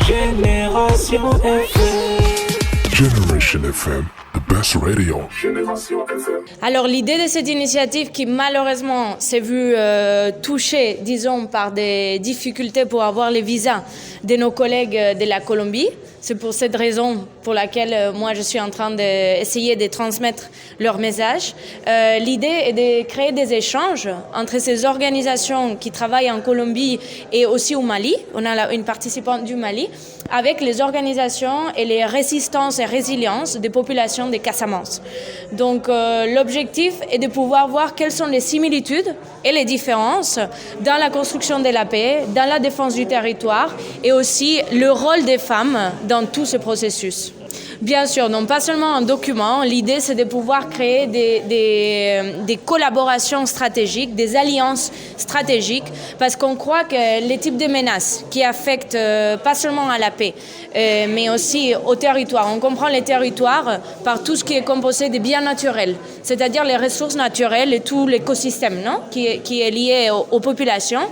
Génération FM. Generation FM, the best radio. Alors l'idée de cette initiative qui malheureusement s'est vue touchée, disons, par des difficultés pour avoir les visas de nos collègues de la Colombie, c'est pour cette raison pour laquelle moi je suis en train d'essayer de transmettre leur message. L'idée est de créer des échanges entre ces organisations qui travaillent en Colombie et aussi au Mali. On a une participante du Mali avec les organisations et les résistances et résiliences des populations de Casamance. Donc l'objectif est de pouvoir voir quelles sont les similitudes et les différences dans la construction de la paix, dans la défense du territoire et aussi le rôle des femmes dans tout ce processus. Bien sûr, non pas seulement un document, l'idée c'est de pouvoir créer des collaborations stratégiques, des alliances stratégiques, parce qu'on croit que les types de menaces qui affectent pas seulement à la paix, mais aussi au territoire. On comprend les territoires par tout ce qui est composé de biens naturels, c'est-à-dire les ressources naturelles et tout l'écosystème, non, qui est lié aux populations,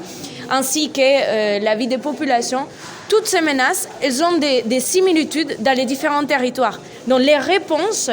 ainsi que la vie des populations. Toutes ces menaces, elles ont des similitudes dans les différents territoires. Donc les réponses,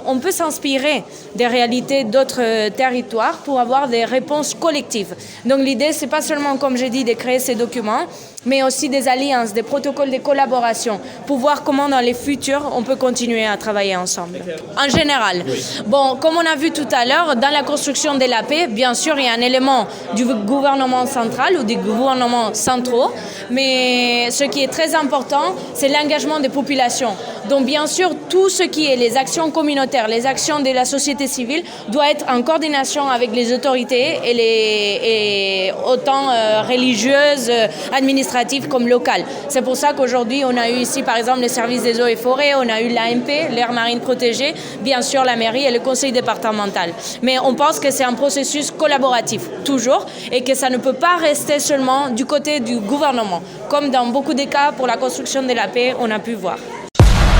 on peut s'inspirer des réalités d'autres territoires pour avoir des réponses collectives. Donc l'idée, c'est pas seulement, comme j'ai dit, de créer ces documents, mais aussi des alliances, des protocoles de collaboration, pour voir comment dans les futurs, on peut continuer à travailler ensemble. En général, bon, comme on a vu tout à l'heure, dans la construction de la paix, bien sûr, il y a un élément du gouvernement central ou des gouvernements centraux, mais ce qui est très important, c'est l'engagement des populations. Donc bien sûr, tout ce qui est les actions communautaires, les actions de la société civile, doit être en coordination avec les autorités et autant religieuses, administratives comme locales. C'est pour ça qu'aujourd'hui, on a eu ici, par exemple, les services des eaux et forêts, on a eu l'AMP, l'aire marine protégée, bien sûr la mairie et le conseil départemental. Mais on pense que c'est un processus collaboratif, toujours, et que ça ne peut pas rester seulement du côté du gouvernement, comme dans beaucoup de cas pour la construction de la paix, on a pu voir.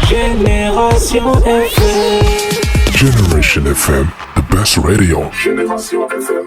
Génération FM. Generation FM, the best radio. Generation FM.